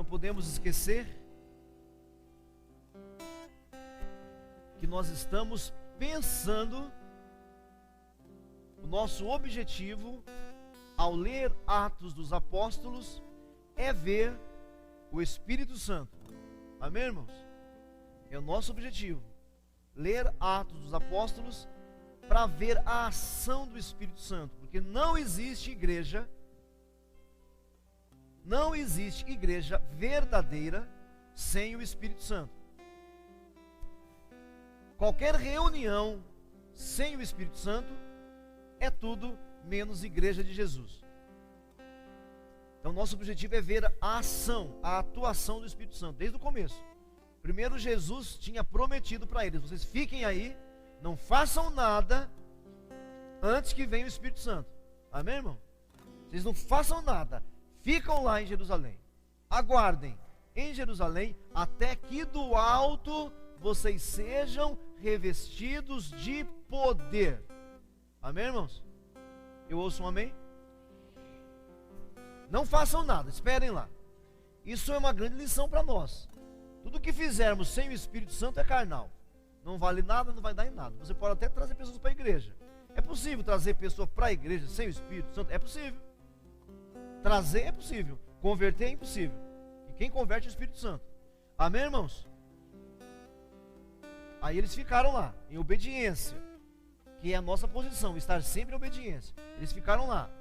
não podemos esquecer que nós estamos pensando, o nosso objetivo ao ler Atos dos Apóstolos é ver o Espírito Santo. Amém, irmãos? É o nosso objetivo, ler Atos dos Apóstolos para ver a ação do Espírito Santo, porque não existe igreja verdadeira sem o Espírito Santo. Qualquer reunião sem o Espírito Santo é tudo menos igreja de Jesus. Então nosso objetivo é ver a ação, a atuação do Espírito Santo, desde o começo. Primeiro Jesus tinha prometido para eles: vocês fiquem aí, não façam nada antes que venha o Espírito Santo. Amém, irmão? Vocês não façam nada, ficam lá em Jerusalém, aguardem em Jerusalém até que do alto vocês sejam revestidos de poder. Amém, irmãos? Eu ouço um amém? Não façam nada, esperem lá. Isso é uma grande lição para nós. Tudo que fizermos sem o Espírito Santo é carnal. Não vale nada, não vai dar em nada. Você pode até trazer pessoas para a igreja. É possível trazer pessoas para a igreja sem o Espírito Santo? É possível. Trazer é possível. Converter é impossível. E quem converte é o Espírito Santo. Amém, irmãos? Aí eles ficaram lá, em obediência, que é a nossa posição, estar sempre em obediência. Eles ficaram lá.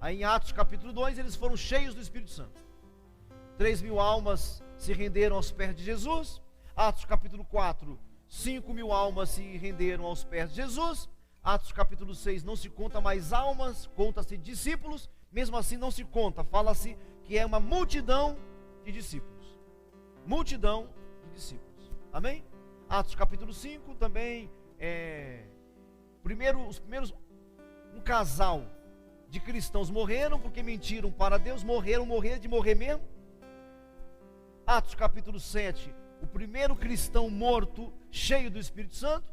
Aí em Atos capítulo 2, eles foram cheios do Espírito Santo. 3.000 almas se renderam aos pés de Jesus. Atos capítulo 4, 5.000 almas se renderam aos pés de Jesus. Atos capítulo 6, não se conta mais almas, conta-se discípulos. Mesmo assim não se conta, fala-se que é uma multidão de discípulos. Multidão de discípulos. Amém? Atos capítulo 5 também, um casal de cristãos morreram porque mentiram para Deus, morreram de morrer mesmo. Atos capítulo 7, o primeiro cristão morto cheio do Espírito Santo.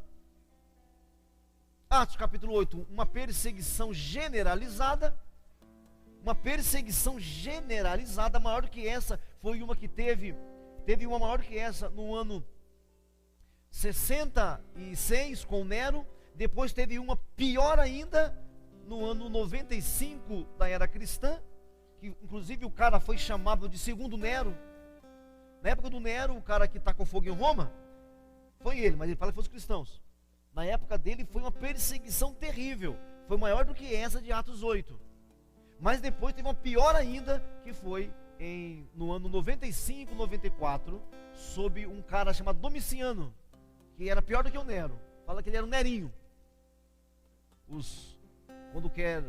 Atos capítulo 8, uma perseguição generalizada. Uma perseguição generalizada, maior do que essa, foi uma que teve uma maior do que essa no ano 66 com Nero. Depois teve uma pior ainda no ano 95 da era cristã, que inclusive o cara foi chamado de segundo Nero. Na época do Nero, o cara que tacou fogo em Roma, foi ele, mas ele fala que foram os cristãos. Na época dele foi uma perseguição terrível, foi maior do que essa de Atos 8. Mas depois teve uma pior ainda, que foi no ano 95, 94, sob um cara chamado Domiciano, que era pior do que o Nero. Fala que ele era um Nerinho. Quando quer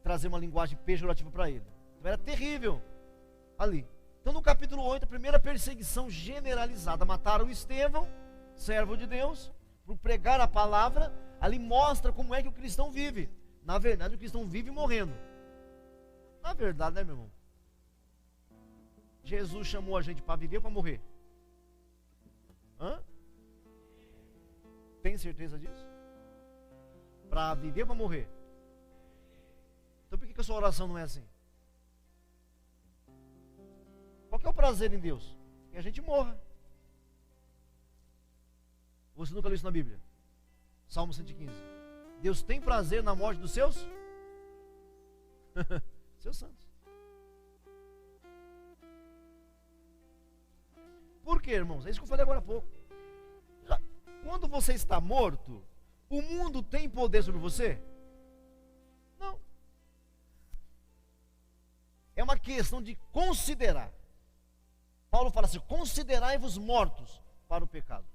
trazer uma linguagem pejorativa para ele. Então era terrível ali. Então no capítulo 8, a primeira perseguição generalizada. Mataram Estevão, servo de Deus, por pregar a palavra. Ali mostra como é que o cristão vive. Na verdade, o cristão vive morrendo. Na verdade, né, meu irmão? Jesus chamou a gente para viver ou para morrer? Hã? Tem certeza disso? Para viver ou para morrer? Então por que a sua oração não é assim? Qual que é o prazer em Deus? Que a gente morra. Você nunca leu isso na Bíblia? Salmo 115. Deus tem prazer na morte dos seus? Seus santos. Por quê, irmãos? É isso que eu falei agora há pouco. Quando você está morto, o mundo tem poder sobre você? Não. É uma questão de considerar. Paulo fala assim: considerai-vos mortos para o pecado.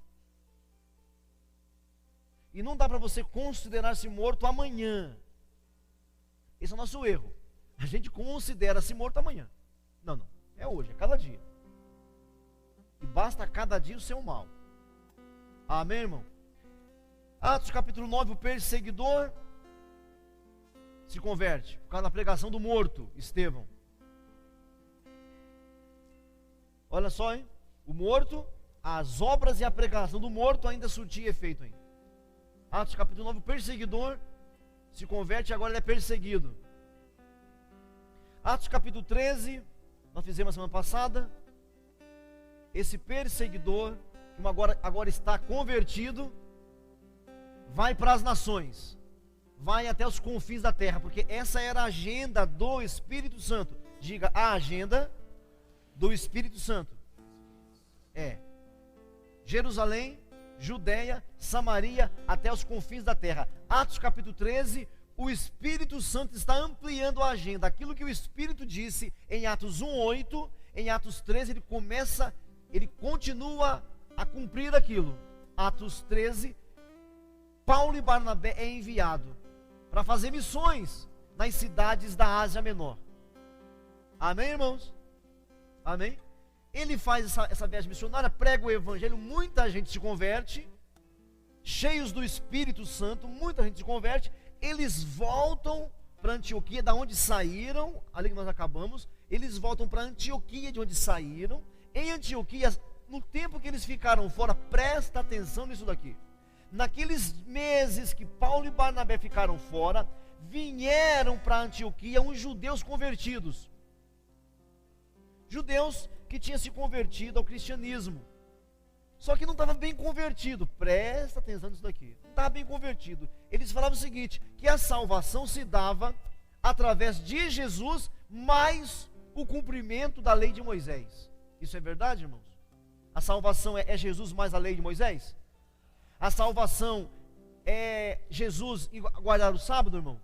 E não dá para você considerar-se morto amanhã. Esse é o nosso erro. A gente considera-se morto amanhã. Não, não. É hoje, é cada dia. E basta a cada dia o seu mal. Amém, irmão? Atos capítulo 9, o perseguidor se converte por causa da pregação do morto, Estevão. Olha só, hein? O morto, as obras e a pregação do morto ainda surtia efeito ainda. Atos capítulo 9, o perseguidor se converte e agora ele é perseguido. Atos capítulo 13, nós fizemos semana passada, esse perseguidor, que agora está convertido, vai para as nações, vai até os confins da terra, porque essa era a agenda do Espírito Santo. Diga, a agenda do Espírito Santo é Jerusalém, Judeia, Samaria, até os confins da terra. Atos capítulo 13, o Espírito Santo está ampliando a agenda. Aquilo que o Espírito disse em Atos 1:8, em Atos 13 ele continua a cumprir aquilo. Atos 13, Paulo e Barnabé é enviado para fazer missões nas cidades da Ásia Menor. Amém, irmãos? Amém? Ele faz essa viagem missionária, prega o evangelho, muita gente se converte, cheios do Espírito Santo, muita gente se converte. Eles voltam para Antioquia, da onde saíram, ali que nós acabamos. Eles voltam para Antioquia, de onde saíram. Em Antioquia, no tempo que eles ficaram fora, presta atenção nisso daqui. Naqueles meses que Paulo e Barnabé ficaram fora, vieram para Antioquia uns judeus convertidos. Judeus que tinham se convertido ao cristianismo. Só que não estava bem convertido. Presta atenção nisso daqui. Não estava bem convertido. Eles falavam o seguinte, que a salvação se dava através de Jesus, mais o cumprimento da lei de Moisés. Isso é verdade, irmãos? A salvação é Jesus mais a lei de Moisés? A salvação é Jesus e guardar o sábado, irmão?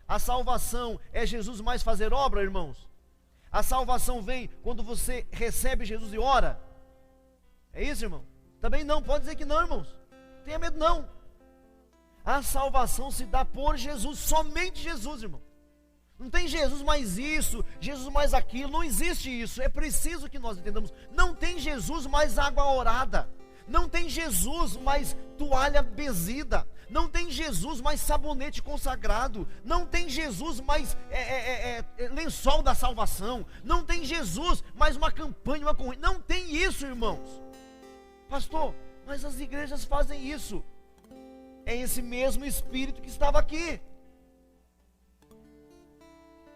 A salvação é Jesus mais fazer obra, irmãos? A salvação vem quando você recebe Jesus e ora? É isso, irmão? Também não, pode dizer que não, irmãos. Não tenha medo, não. A salvação se dá por Jesus, somente Jesus, irmão. Não tem Jesus mais isso, Jesus mais aquilo, não existe isso. É preciso que nós entendamos. Não tem Jesus mais água orada. Não tem Jesus mais toalha benzida. Não tem Jesus mais sabonete consagrado. Não tem Jesus mais lençol da salvação. Não tem Jesus mais uma campanha, uma corrida. Não tem isso, irmãos. Pastor, mas as igrejas fazem isso. É esse mesmo Espírito que estava aqui.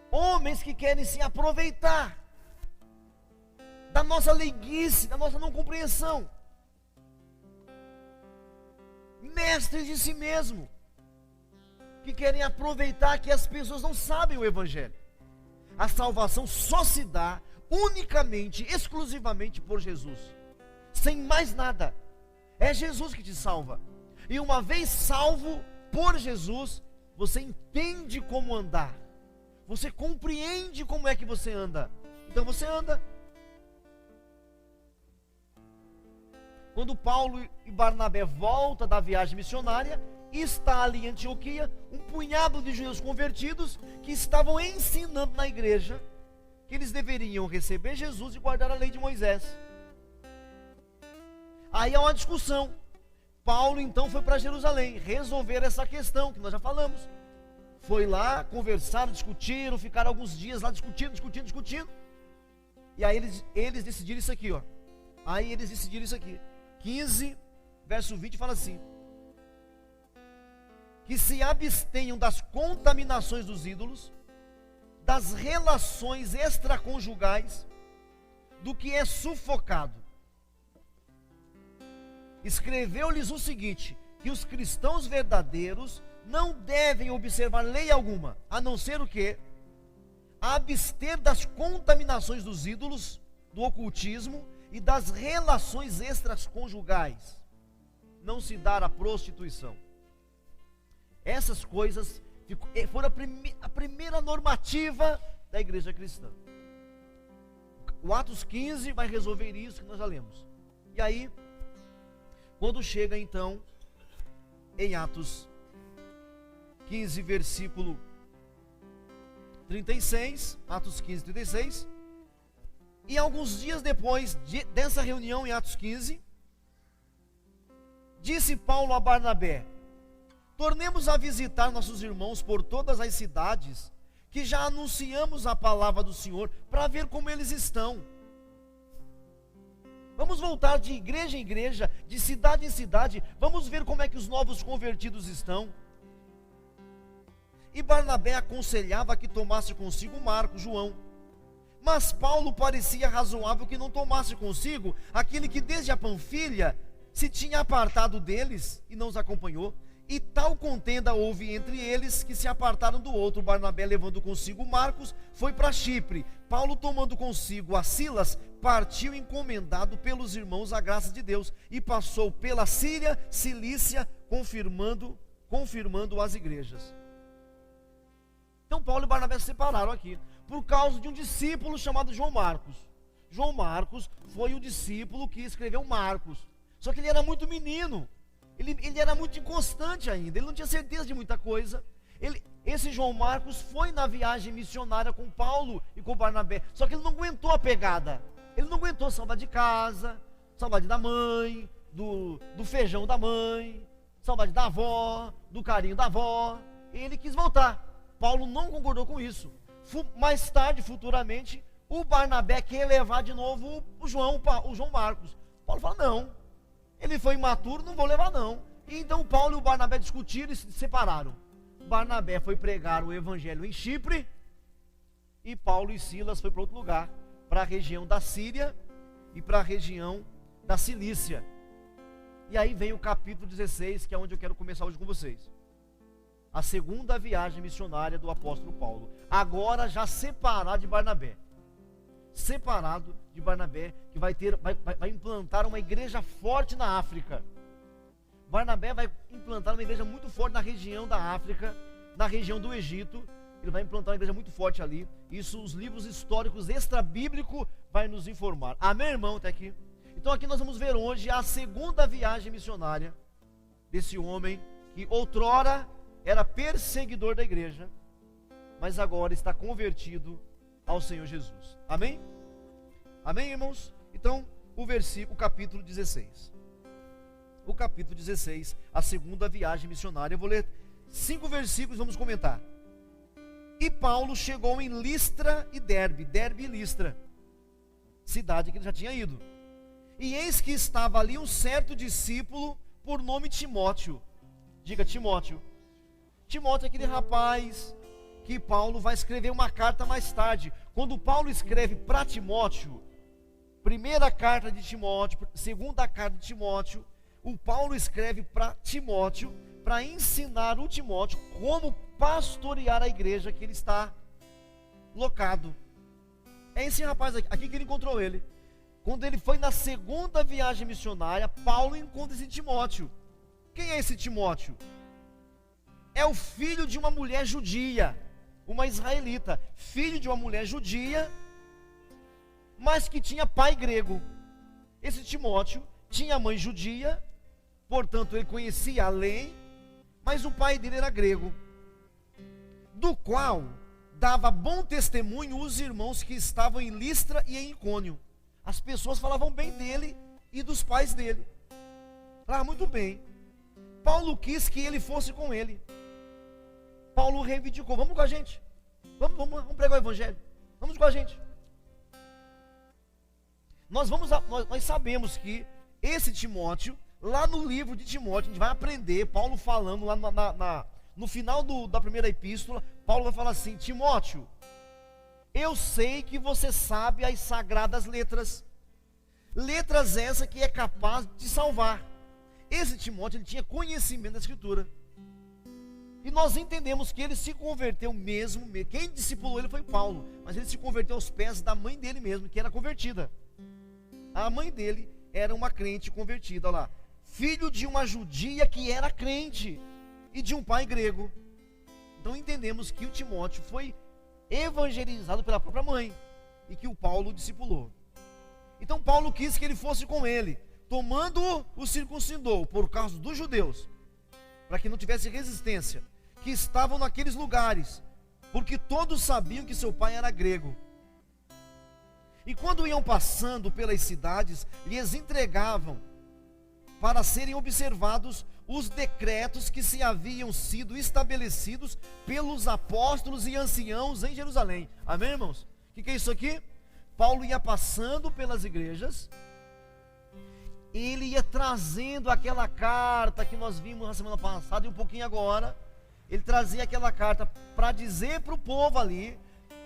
Homens que querem se aproveitar da nossa leiguice, da nossa não compreensão. Mestres de si mesmo, que querem aproveitar que as pessoas não sabem o Evangelho. A salvação só se dá unicamente, exclusivamente por Jesus, sem mais nada. É Jesus que te salva. E uma vez salvo por Jesus, você entende como andar, você compreende como é que você anda. Então você anda. Quando Paulo e Barnabé voltam da viagem missionária, está ali em Antioquia um punhado de judeus convertidos que estavam ensinando na igreja que eles deveriam receber Jesus e guardar a lei de Moisés. Aí há uma discussão. Paulo então foi para Jerusalém resolver essa questão que nós já falamos. Foi lá, conversaram, discutiram, ficaram alguns dias lá discutindo. E aí eles decidiram isso aqui, ó. Aí eles decidiram isso aqui. 15, verso 20 fala assim: que se abstenham das contaminações dos ídolos, das relações extraconjugais, do que é sufocado. Escreveu-lhes o seguinte: que os cristãos verdadeiros não devem observar lei alguma, a não ser o quê? Abster das contaminações dos ídolos, do ocultismo e das relações extraconjugais, não se dar a prostituição. Essas coisas foram a primeira normativa da igreja cristã. O Atos 15 vai resolver isso que nós já lemos. E aí, quando chega então em Atos 15, versículo 36, Atos 15, 36, e alguns dias depois dessa reunião em Atos 15, disse Paulo a Barnabé: tornemos a visitar nossos irmãos por todas as cidades, que já anunciamos a palavra do Senhor, para ver como eles estão. Vamos voltar de igreja em igreja, de cidade em cidade, vamos ver como é que os novos convertidos estão. E Barnabé aconselhava que tomasse consigo Marcos, João. Mas Paulo parecia razoável que não tomasse consigo aquele que desde a Panfilha se tinha apartado deles e não os acompanhou. E tal contenda houve entre eles, que se apartaram do outro. Barnabé, levando consigo Marcos, foi para Chipre. Paulo, tomando consigo a Silas, partiu encomendado pelos irmãos à graça de Deus, e passou pela Síria, Cilícia, confirmando as igrejas. Então Paulo e Barnabé se separaram aqui, por causa de um discípulo chamado João Marcos. João Marcos foi o discípulo que escreveu Marcos. Só que ele era muito menino. Ele era muito inconstante ainda, ele não tinha certeza de muita coisa. Esse João Marcos foi na viagem missionária com Paulo e com Barnabé, só que ele não aguentou a pegada. Ele não aguentou saudade de casa, saudade da mãe, do feijão da mãe, saudade da avó, do carinho da avó. Ele quis voltar. Paulo não concordou com isso. Mais tarde, futuramente, o Barnabé quer levar de novo o João Marcos. Paulo fala, não. Ele foi imaturo, não vou levar não. E então Paulo e o Barnabé discutiram e se separaram. Barnabé foi pregar o evangelho em Chipre, e Paulo e Silas foi para outro lugar, para a região da Síria e para a região da Cilícia. E aí vem o capítulo 16, que é onde eu quero começar hoje com vocês. A segunda viagem missionária do apóstolo Paulo. Agora já separado de Barnabé. Que vai implantar uma igreja forte na África. Barnabé vai implantar uma igreja muito forte na região da África, na região do Egito. Ele vai implantar uma igreja muito forte ali. Isso os livros históricos extra-bíblicos vai nos informar. Amém, irmão? Até aqui. Então aqui nós vamos ver hoje a segunda viagem missionária desse homem que outrora era perseguidor da igreja, mas agora está convertido ao Senhor Jesus. Amém? Amém, irmãos? Então, o capítulo 16. O capítulo 16, a segunda viagem missionária. Eu vou ler 5 versículos e vamos comentar. E Paulo chegou em Listra e Derbe e Listra, cidade que ele já tinha ido. E eis que estava ali um certo discípulo por nome Timóteo. Diga Timóteo. Timóteo é aquele rapaz que Paulo vai escrever uma carta mais tarde. Quando Paulo escreve para Timóteo, primeira carta de Timóteo, segunda carta de Timóteo, o Paulo escreve para Timóteo, para ensinar o Timóteo como pastorear a igreja que ele está locado. É esse rapaz aqui que ele encontrou ele. Quando ele foi na segunda viagem missionária, Paulo encontra esse Timóteo. Quem é esse Timóteo? É o filho de uma mulher judia, uma israelita, filho de uma mulher judia, mas que tinha pai grego. Esse Timóteo tinha mãe judia, portanto ele conhecia a lei, mas o pai dele era grego, do qual dava bom testemunho os irmãos que estavam em Listra e em Icônio. As pessoas falavam bem dele e dos pais dele. Falavam muito bem. Paulo quis que ele fosse com ele. Paulo reivindicou, vamos com a gente, vamos pregar o evangelho, vamos com a gente. Nós sabemos que esse Timóteo, lá no livro de Timóteo, a gente vai aprender, Paulo falando lá no final da primeira epístola, Paulo vai falar assim: Timóteo, eu sei que você sabe as sagradas letras essas que é capaz de salvar. Esse Timóteo, ele tinha conhecimento da escritura. E nós entendemos que ele se converteu mesmo, quem discipulou ele foi Paulo, mas ele se converteu aos pés da mãe dele mesmo, que era convertida. A mãe dele era uma crente convertida, olha lá, filho de uma judia que era crente, e de um pai grego. Então entendemos que o Timóteo foi evangelizado pela própria mãe, e que o Paulo discipulou. Então Paulo quis que ele fosse com ele, tomando-o, o circuncidou, por causa dos judeus, para que não tivesse resistência, que estavam naqueles lugares, porque todos sabiam que seu pai era grego. E quando iam passando pelas cidades, lhes entregavam para serem observados os decretos que se haviam sido estabelecidos pelos apóstolos e anciãos em Jerusalém. Amém, irmãos? O que é isso aqui? Paulo ia passando pelas igrejas, ele ia trazendo aquela carta que nós vimos na semana passada e um pouquinho agora. Ele trazia aquela carta para dizer para o povo ali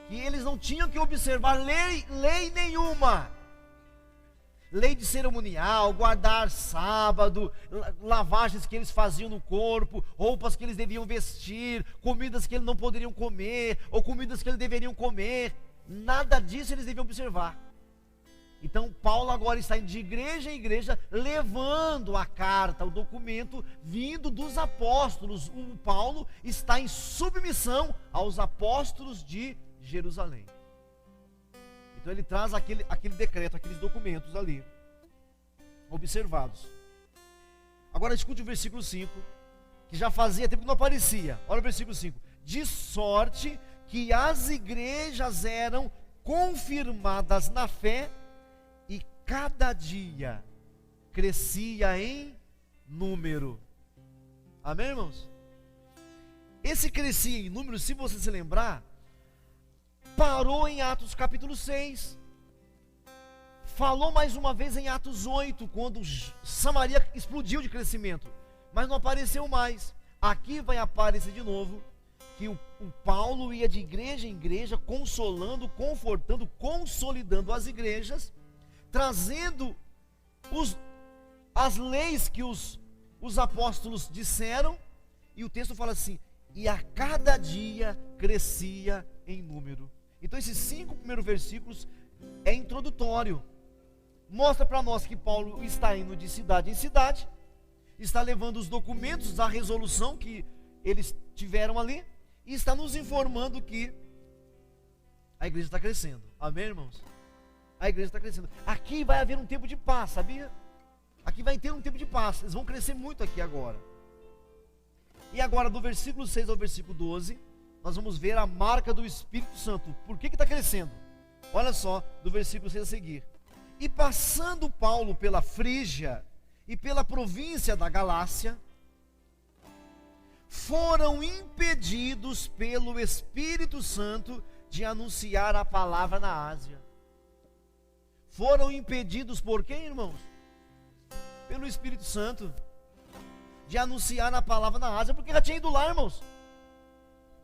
que eles não tinham que observar lei nenhuma. Lei de cerimonial, guardar sábado, lavagens que eles faziam no corpo, roupas que eles deviam vestir, comidas que eles não poderiam comer, ou comidas que eles deveriam comer. Nada disso eles deviam observar. Então Paulo agora está indo de igreja em igreja, levando a carta, o documento, vindo dos apóstolos. O Paulo está em submissão aos apóstolos de Jerusalém. Então ele traz aquele decreto, aqueles documentos ali, observados. Agora escute o versículo 5, que já fazia tempo que não aparecia. Olha o versículo 5. De sorte que as igrejas eram confirmadas na fé, e cada dia crescia em número. Amém, irmãos? Esse crescia em número, se você se lembrar, parou em Atos capítulo 6. Falou mais uma vez em Atos 8, quando Samaria explodiu de crescimento, mas não apareceu mais. Aqui vai aparecer de novo, que o Paulo ia de igreja em igreja, consolando, confortando, consolidando as igrejas, trazendo as leis que os apóstolos disseram, e o texto fala assim: e a cada dia crescia em número. Então esses 5 primeiros versículos é introdutório, mostra para nós que Paulo está indo de cidade em cidade, está levando os documentos da resolução que eles tiveram ali, e está nos informando que a igreja está crescendo. Amém, irmãos? A igreja está crescendo. Aqui vai haver um tempo de paz, sabia? Aqui vai ter um tempo de paz. Eles vão crescer muito aqui agora. E agora, do versículo 6 ao versículo 12, nós vamos ver a marca do Espírito Santo. Por que está crescendo? Olha só, do versículo 6 a seguir. E passando Paulo pela Frígia e pela província da Galácia, foram impedidos pelo Espírito Santo de anunciar a palavra na Ásia. Foram impedidos por quem, irmãos? Pelo Espírito Santo, de anunciar a palavra na Ásia, porque já tinha ido lá, irmãos.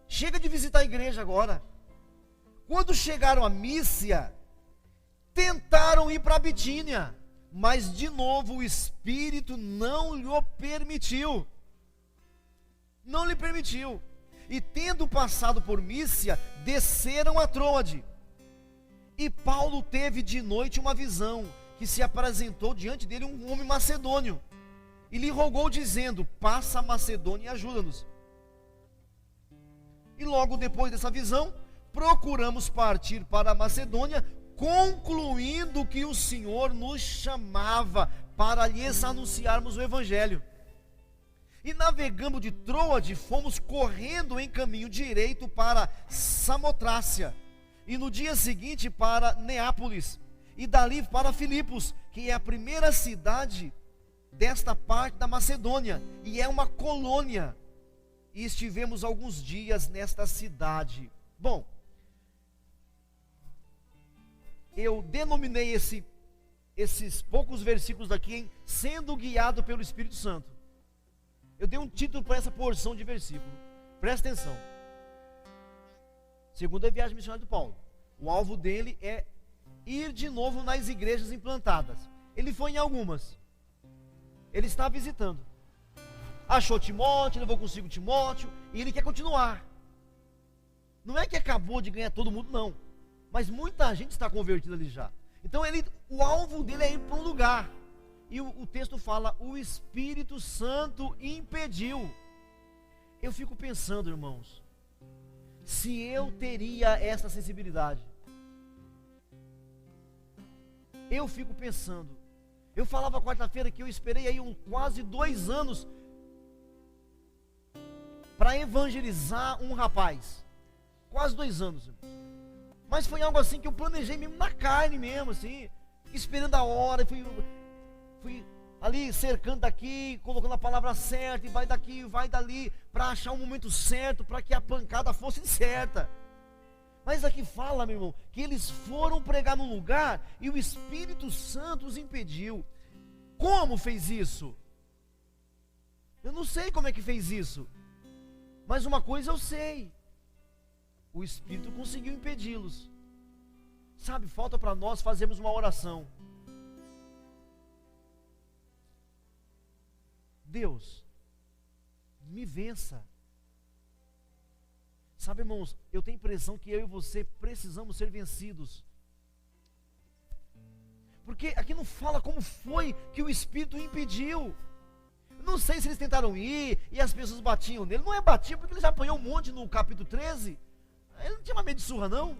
Chega de visitar a igreja agora. Quando chegaram a Mísia, tentaram ir para a Bitínia, mas de novo o Espírito não lhe permitiu. Não lhe permitiu. E tendo passado por Mísia, desceram a Troade. E Paulo teve de noite uma visão, que se apresentou diante dele um homem macedônio, e lhe rogou dizendo: passa a Macedônia e ajuda-nos. E logo depois dessa visão, procuramos partir para a Macedônia, concluindo que o Senhor nos chamava para lhes anunciarmos o Evangelho. E navegando de Troade, fomos correndo em caminho direito para Samotrácia, e no dia seguinte para Neápolis, e dali para Filipos, que é a primeira cidade desta parte da Macedônia, e é uma colônia. E estivemos alguns dias nesta cidade. Bom, eu denominei esses poucos versículos daqui em sendo guiado pelo Espírito Santo. Eu dei um título para essa porção de versículo. Presta atenção. Segunda viagem missionária do Paulo. O alvo dele é ir de novo nas igrejas implantadas. Ele foi em algumas. Ele está visitando. Achou Timóteo, levou consigo Timóteo, e ele quer continuar. Não é que acabou de ganhar todo mundo, não. Mas muita gente está convertida ali já. Então o alvo dele é ir para um lugar. E o texto fala: o Espírito Santo impediu. Eu fico pensando, irmãos, se eu teria essa sensibilidade. Eu fico pensando. Eu falava quarta-feira que eu esperei aí quase 2 anos para evangelizar um rapaz. Quase 2 anos. Mas foi algo assim que eu planejei mesmo na carne mesmo, assim, esperando a hora, fui ali cercando daqui, colocando a palavra certa, e vai daqui, vai dali, para achar o momento certo, para que a pancada fosse certa. Mas aqui fala, meu irmão, que eles foram pregar num lugar e o Espírito Santo os impediu. Como fez isso? Eu não sei como é que fez isso, mas uma coisa eu sei: o Espírito conseguiu impedi-los. Sabe, falta para nós fazermos uma oração. Deus, me vença. Sabe, irmãos, eu tenho a impressão que eu e você precisamos ser vencidos. Porque aqui não fala como foi que o Espírito impediu. Não sei se eles tentaram ir e as pessoas batiam nele. Não é batiam porque ele já apanhou um monte no capítulo 13. Ele não tinha uma medo de surra, não.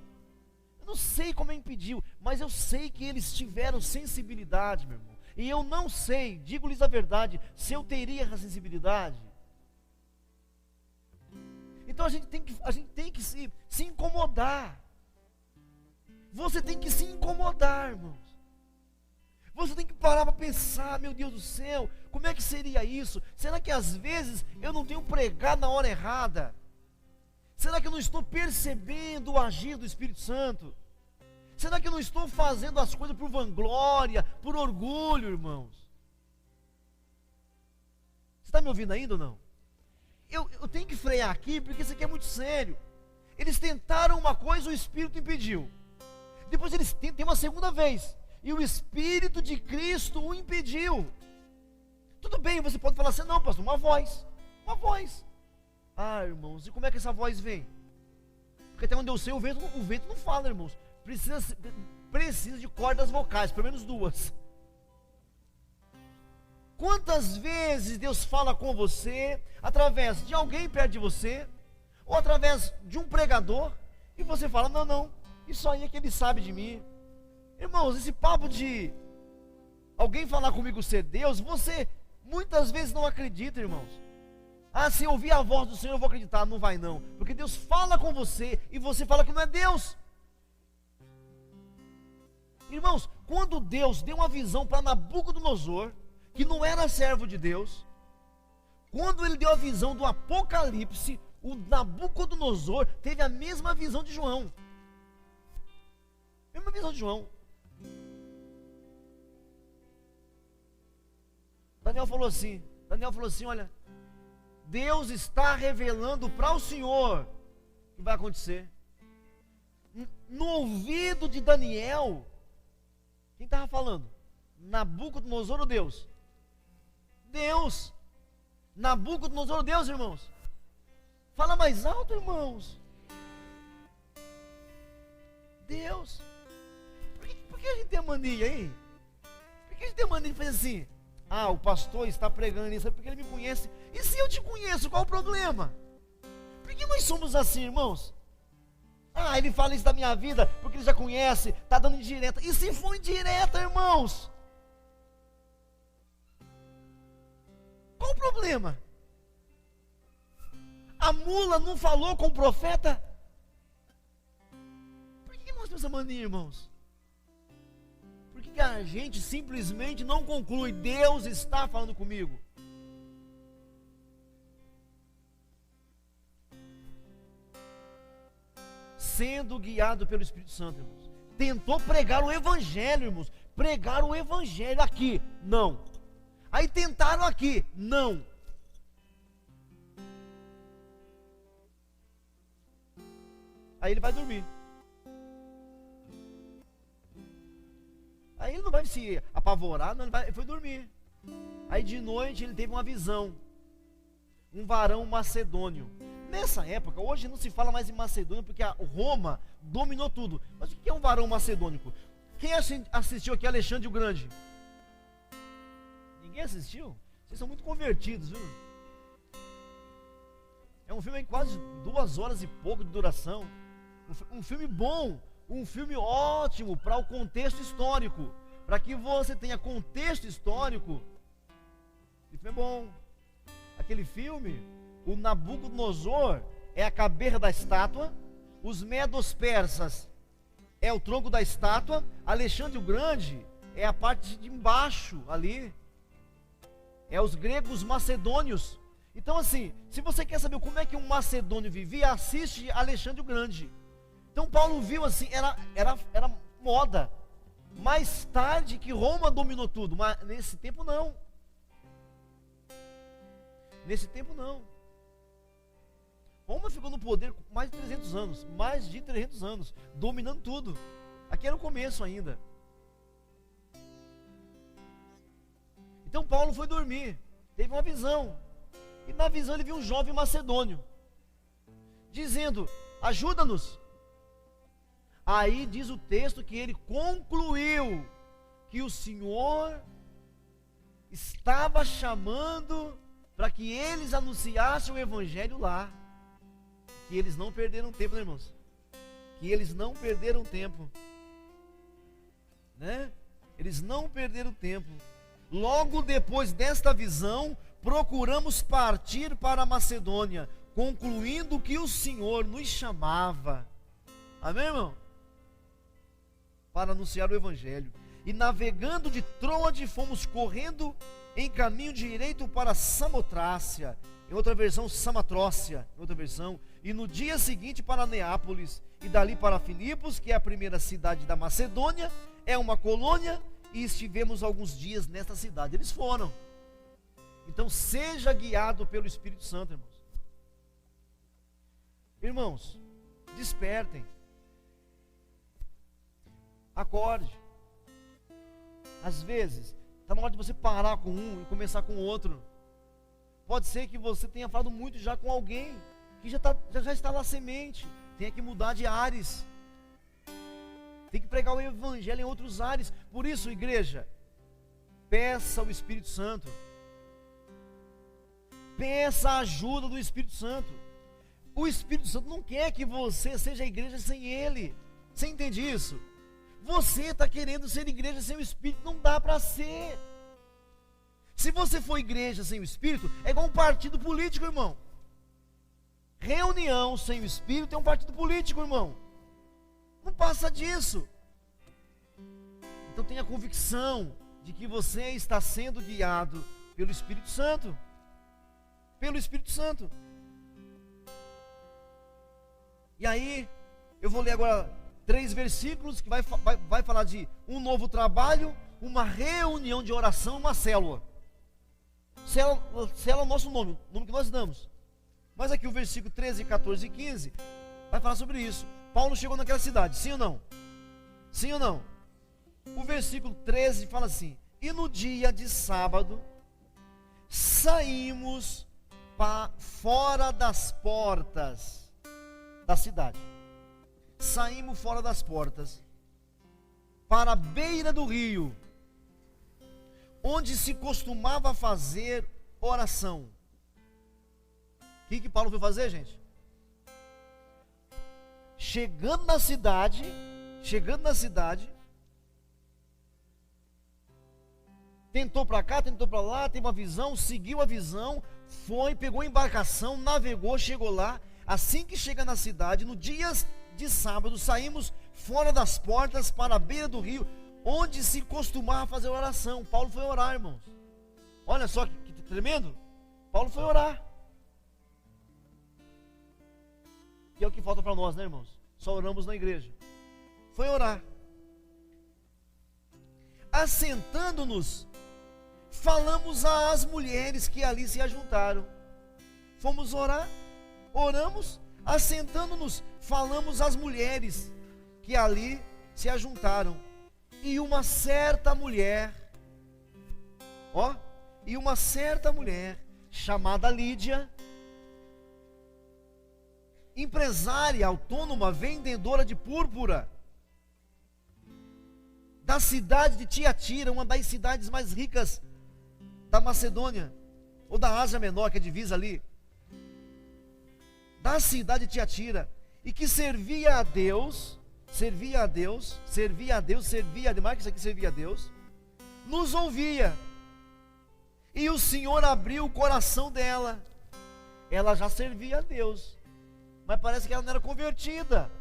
Eu não sei como ele impediu, mas eu sei que eles tiveram sensibilidade, meu irmão. E eu não sei, digo-lhes a verdade, se eu teria essa sensibilidade. Então a gente tem que se incomodar. Você tem que se incomodar, irmãos. Você tem que parar para pensar, meu Deus do céu, como é que seria isso? Será que às vezes eu não tenho pregado na hora errada? Será que eu não estou percebendo o agir do Espírito Santo? Será que eu não estou fazendo as coisas por vanglória, por orgulho, irmãos? Você está me ouvindo ainda ou não? Eu tenho que frear aqui, porque isso aqui é muito sério. Eles tentaram uma coisa, o Espírito impediu. Depois eles tentam uma segunda vez, e o Espírito de Cristo o impediu. Tudo bem, você pode falar assim, não, pastor, uma voz. Ah, irmãos, e como é que essa voz vem? Porque até onde eu sei, o vento não fala, irmãos. Precisa de cordas vocais, pelo menos 2. Quantas vezes Deus fala com você, através de alguém perto de você, ou através de um pregador, e você fala, não, isso aí é que ele sabe de mim. Irmãos, esse papo de alguém falar comigo ser Deus, você muitas vezes não acredita, irmãos. Ah, se eu ouvir a voz do Senhor eu vou acreditar. Não vai não, porque Deus fala com você e você fala que não é Deus. Irmãos, quando Deus deu uma visão para Nabucodonosor, que não era servo de Deus, quando ele deu a visão do Apocalipse, o Nabucodonosor teve a mesma visão de João. Mesma visão de João. Daniel falou assim, olha, Deus está revelando para o Senhor o que vai acontecer. No ouvido de Daniel, quem estava falando? Nabucodonosor ou Deus? Deus. Nabucodonosor ou Deus, irmãos? Fala mais alto, irmãos. Deus. Por que a gente tem a mania, hein? Por que a gente tem a mania de fazer assim? Ah, o pastor está pregando isso porque ele me conhece. E se eu te conheço, qual o problema? Por que nós somos assim, irmãos? Ah, ele fala isso da minha vida porque ele já conhece, está dando indireta. E se for indireta, irmãos? Qual o problema? A mula não falou com o profeta? Por que nós temos essa mania, irmãos? Por que a gente simplesmente não conclui, Deus está falando comigo? Sendo guiado pelo Espírito Santo, irmãos. Tentou pregar o Evangelho, irmãos. Pregar o Evangelho aqui, não. Aí tentaram aqui, não. Aí ele vai dormir. Aí ele não vai se apavorar, não, ele foi dormir. Aí de noite ele teve uma visão. Um varão macedônio. Nessa época, hoje não se fala mais em Macedônia, porque a Roma dominou tudo. Mas o que é um varão macedônico? Quem assistiu aqui Alexandre o Grande? Ninguém assistiu? Vocês são muito convertidos, viu? É um filme em quase 2 horas e pouco de duração. Um filme bom, um filme ótimo para o contexto histórico. Para que você tenha contexto histórico, esse filme é bom. Aquele filme, o Nabucodonosor é a cabeça da estátua, os medos persas é o tronco da estátua, Alexandre o Grande é a parte de embaixo ali, é os gregos macedônios. Então assim, se você quer saber como é que um macedônio vivia, assiste Alexandre o Grande. Então Paulo viu assim, era moda. Mais tarde que Roma dominou tudo, mas nesse tempo não. Roma ficou no poder mais de 300 anos, mais de 300 anos, dominando tudo. Aqui era o começo ainda. Então Paulo foi dormir, teve uma visão, e na visão ele viu um jovem macedônio, dizendo: ajuda-nos. Aí diz o texto que ele concluiu que o Senhor estava chamando para que eles anunciassem o evangelho lá. Que eles não perderam tempo, né, irmãos? Que eles não perderam tempo, né? Eles não perderam tempo. Logo depois desta visão, procuramos partir para a Macedônia, concluindo que o Senhor nos chamava. Amém, irmão? Para anunciar o evangelho. E navegando de Troade, fomos correndo em caminho direito para Samotrácia, em outra versão Samatrócia, em outra versão, e no dia seguinte para Neápolis, e dali para Filipos, que é a primeira cidade da Macedônia, é uma colônia, e estivemos alguns dias nesta cidade. Eles foram. Então seja guiado pelo Espírito Santo, irmãos. Irmãos, despertem. Acorde. Às vezes está na hora de você parar com um e começar com o outro. Pode ser que você tenha falado muito já com alguém que já está na semente. Tenha que mudar de ares. Tem que pregar o evangelho em outros ares. Por isso, igreja, peça ao Espírito Santo. Peça a ajuda do Espírito Santo. O Espírito Santo não quer que você seja igreja sem Ele. Você entende isso? Você está querendo ser igreja sem o Espírito, não dá para ser. Se você for igreja sem o Espírito, é igual um partido político, irmão. Reunião sem o Espírito é um partido político, irmão. Não passa disso. Então tenha convicção de que você está sendo guiado pelo Espírito Santo. Pelo Espírito Santo. E aí, eu vou ler agora 3 versículos que vai falar de um novo trabalho, uma reunião de oração, uma célula. Célula é o nosso nome, o nome que nós damos. Mas aqui o versículo 13, 14 e 15 vai falar sobre isso. Paulo chegou naquela cidade, sim ou não? Sim ou não? O versículo 13 fala assim: e no dia de sábado, saímos fora das portas da cidade. Saímos fora das portas, para a beira do rio, onde se costumava fazer oração. O que Paulo foi fazer, gente? Chegando na cidade, tentou para cá, tentou para lá, teve uma visão, seguiu a visão, foi, pegou a embarcação, navegou, chegou lá. Assim que chega na cidade, no dia de sábado, saímos fora das portas para a beira do rio, onde se costumava fazer oração. Paulo foi orar, irmãos. Olha só que tremendo. Paulo foi orar. Que é o que falta para nós, né, irmãos? Só oramos na igreja. Foi orar. Assentando-nos, falamos às mulheres que ali se ajuntaram. Fomos orar, oramos, assentando-nos, falamos às mulheres que ali se ajuntaram. E uma certa mulher, chamada Lídia, empresária autônoma, vendedora de púrpura, da cidade de Tiatira, uma das cidades mais ricas da Macedônia, ou da Ásia Menor, que é divisa ali, da cidade de Tiatira, e que servia a Deus, marca isso aqui, servia a Deus, nos ouvia, e o Senhor abriu o coração dela. Ela já servia a Deus, mas parece que ela não era convertida.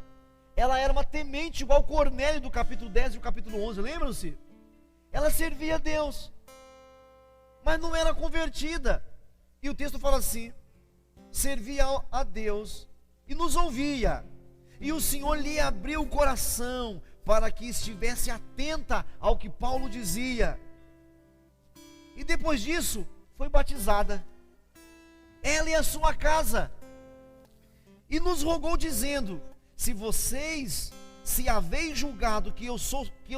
Ela era uma temente, igual Cornélio do capítulo 10 e o capítulo 11, lembram-se? Ela servia a Deus, mas não era convertida. E o texto fala assim: servia a Deus e nos ouvia, e o Senhor lhe abriu o coração para que estivesse atenta ao que Paulo dizia. E depois disso foi batizada, ela e a sua casa. E nos rogou dizendo: se haveis julgado que eu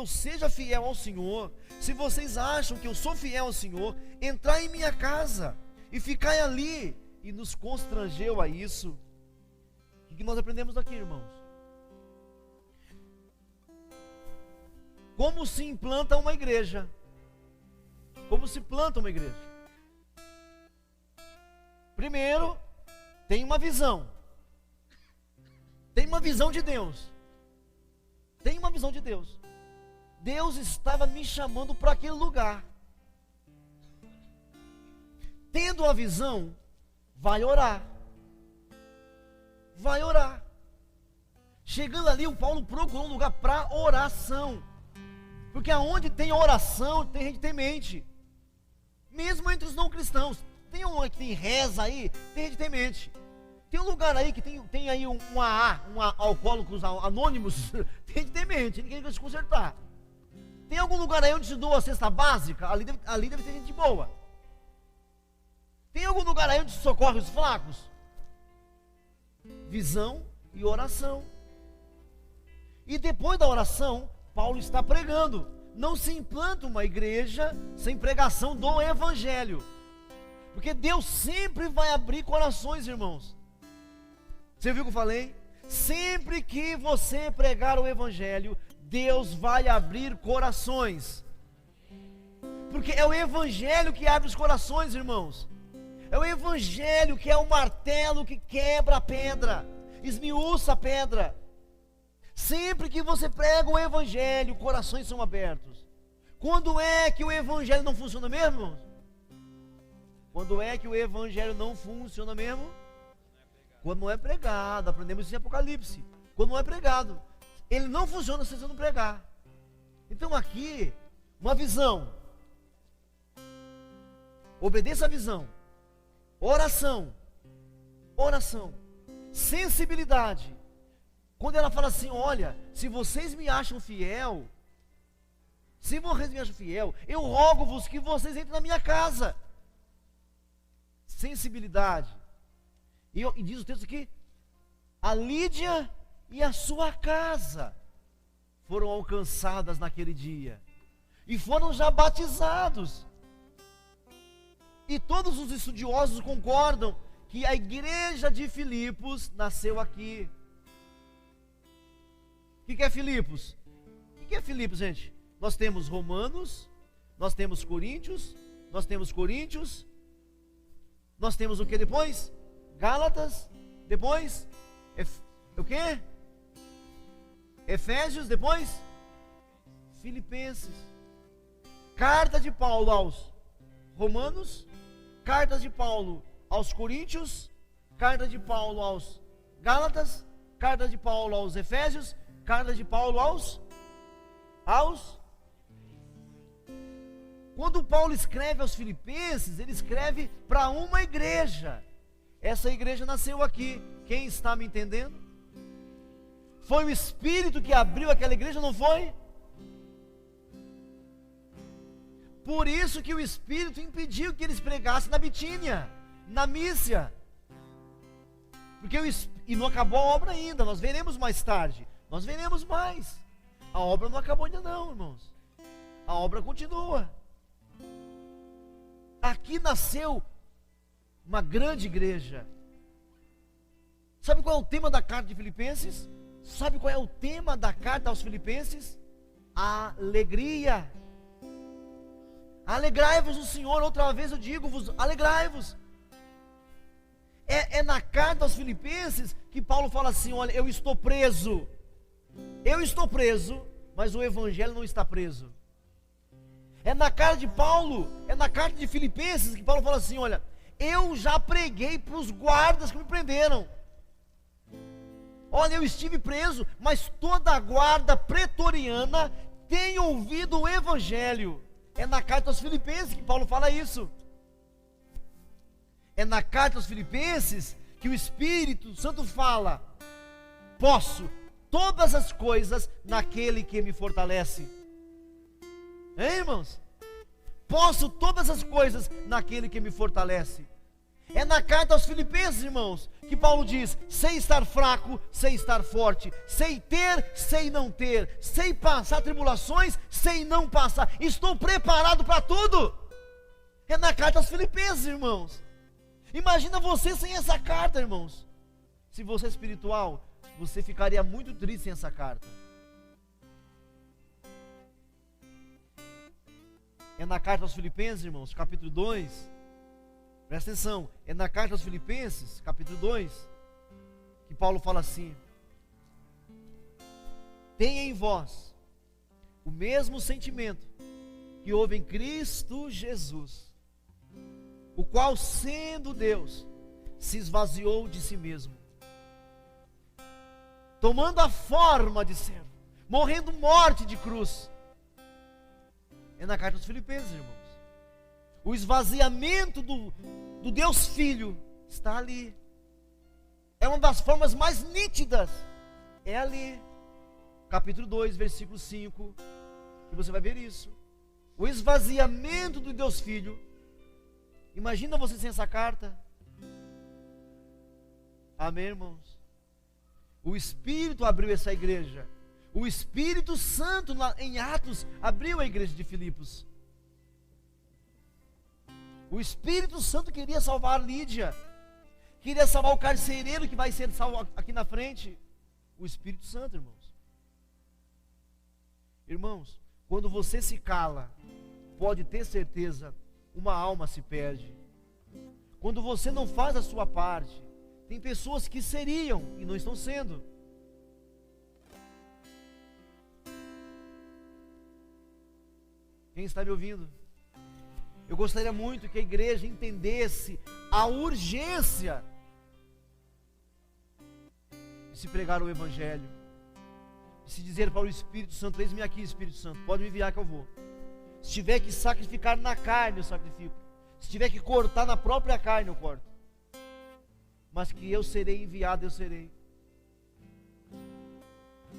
seja fiel ao Senhor, se vocês acham que eu sou fiel ao Senhor, entrai em minha casa e ficai ali. E nos constrangeu a isso. O que nós aprendemos daqui, irmãos? Como se implanta uma igreja? Como se planta uma igreja? Primeiro, tem uma visão. Tem uma visão de Deus. Tem uma visão de Deus. Deus estava me chamando para aquele lugar. Tendo a visão, vai orar. Vai orar. Chegando ali, o Paulo procurou um lugar para oração. Porque aonde tem oração, tem gente temente. Mesmo entre os não cristãos. Tem um que tem reza aí, tem gente temente. Tem um lugar aí que tem aí um alcoólicos anônimos, tem gente temente, ninguém quer se consertar. Tem algum lugar aí onde se doa a cesta básica, ali deve ter gente boa. Tem algum lugar aí onde se socorre os fracos? Visão e oração. E depois da oração, Paulo está pregando. Não se implanta uma igreja sem pregação do evangelho. Porque Deus sempre vai abrir corações, irmãos. Você viu o que eu falei? Sempre que você pregar o evangelho, Deus vai abrir corações. Porque é o evangelho que abre os corações, irmãos. É o evangelho que é o martelo que quebra a pedra, esmiuça a pedra. Sempre que você prega o evangelho, corações são abertos. Quando é que o evangelho não funciona mesmo, irmãos? Quando é que o evangelho não funciona mesmo? Quando não é pregado. Aprendemos isso em Apocalipse. Quando não é pregado. Ele não funciona se você não pregar. Então aqui, uma visão. Obedeça a visão. Oração. Oração. Sensibilidade. Quando ela fala assim: olha, se vocês me acham fiel, eu rogo-vos que vocês entrem na minha casa. Sensibilidade. E diz o texto aqui: a Lídia e a sua casa foram alcançadas naquele dia, e foram já batizados. E todos os estudiosos concordam que a igreja de Filipos nasceu aqui. O que é Filipos? O que é Filipos, gente? Nós temos Romanos, nós temos Coríntios, nós temos o que depois? Gálatas, depois? O que? Efésios, depois? Filipenses. Carta de Paulo aos Romanos, cartas de Paulo aos Coríntios, carta de Paulo aos Gálatas, carta de Paulo aos Efésios, carta de Paulo aos. Quando Paulo escreve aos Filipenses, ele escreve para uma igreja. Essa igreja nasceu aqui. Quem está me entendendo? Foi o Espírito que abriu aquela igreja, não foi? Por isso que o Espírito impediu que eles pregassem na Bitínia, na Mísia. E não acabou a obra ainda, nós veremos mais tarde. Nós veremos mais. A obra não acabou ainda não, irmãos. A obra continua. Aqui nasceu uma grande igreja. Sabe qual é o tema da carta de Filipenses? Sabe qual é o tema da carta aos Filipenses? Alegria. Alegrai-vos no Senhor. Outra vez eu digo-vos, alegrai-vos. É na carta aos Filipenses que Paulo fala assim: olha, eu estou preso, mas o evangelho não está preso. É na carta de Paulo, é na carta de Filipenses que Paulo fala assim: olha, eu já preguei para os guardas que me prenderam. Olha, eu estive preso, mas toda a guarda pretoriana tem ouvido o evangelho. É na carta aos Filipenses que Paulo fala isso. É na carta aos Filipenses que o Espírito Santo fala: posso todas as coisas naquele que me fortalece. Hein, irmãos? Posso todas as coisas naquele que me fortalece. É na carta aos Filipenses, irmãos, que Paulo diz: sei estar fraco, sei estar forte, sei ter, sei não ter, sei passar tribulações, sei não passar, estou preparado para tudo. É na carta aos Filipenses, irmãos. Imagina você sem essa carta, irmãos. Se você é espiritual, você ficaria muito triste sem essa carta. É na carta aos Filipenses, irmãos, capítulo 2. Presta atenção, é na carta aos Filipenses, capítulo 2, que Paulo fala assim: tenha em vós o mesmo sentimento que houve em Cristo Jesus, o qual, sendo Deus, se esvaziou de si mesmo, tomando a forma de servo, morrendo morte de cruz. É na carta aos Filipenses, irmãos. O esvaziamento do Deus Filho está ali. É uma das formas mais nítidas. É ali. Capítulo 2, versículo 5. Que você vai ver isso. O esvaziamento do Deus Filho. Imagina você sem essa carta. Amém, irmãos? O Espírito abriu essa igreja. O Espírito Santo em Atos abriu a igreja de Filipos. O Espírito Santo queria salvar Lídia, queria salvar o carcereiro que vai ser salvo aqui na frente. O Espírito Santo, irmãos. Irmãos, quando você se cala, pode ter certeza, uma alma se perde. Quando você não faz a sua parte, tem pessoas que seriam e não estão sendo. Quem está me ouvindo? Eu gostaria muito que a igreja entendesse a urgência de se pregar o Evangelho, de se dizer para o Espírito Santo: eis-me aqui, Espírito Santo, pode me enviar que eu vou. Se tiver que sacrificar na carne, eu sacrifico. Se tiver que cortar na própria carne, eu corto. Mas que eu serei enviado, eu serei.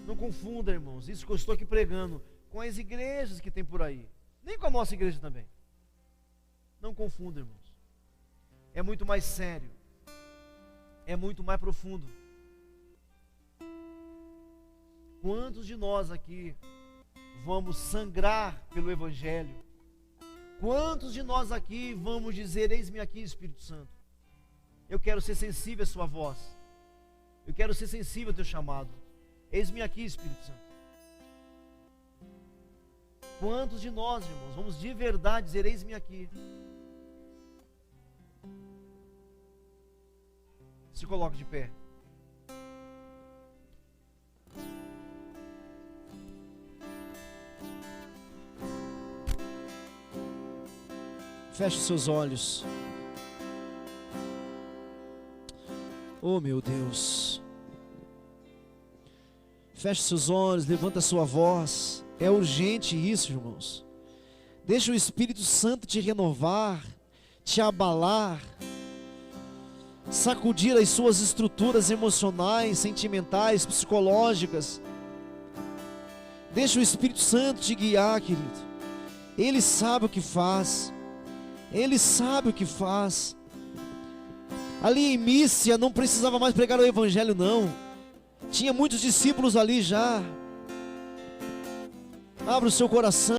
Não confunda, irmãos, isso que eu estou aqui pregando com as igrejas que tem por aí, nem com a nossa igreja também. Não confunda, irmãos. É muito mais sério. É muito mais profundo. Quantos de nós aqui vamos sangrar pelo Evangelho? Quantos de nós aqui vamos dizer: eis-me aqui, Espírito Santo? Eu quero ser sensível à sua voz. Eu quero ser sensível ao teu chamado. Eis-me aqui, Espírito Santo. Quantos de nós, irmãos, vamos de verdade dizer: eis-me aqui? Se coloque de pé. Feche seus olhos. Oh, meu Deus. Feche seus olhos, levanta a sua voz. É urgente isso, irmãos. Deixa o Espírito Santo te renovar, te abalar, sacudir as suas estruturas emocionais, sentimentais, psicológicas. Deixa o Espírito Santo te guiar, querido. Ele sabe o que faz. Ele sabe o que faz. Ali em Mísia não precisava mais pregar o Evangelho, não. Tinha muitos discípulos ali já. Abra o seu coração.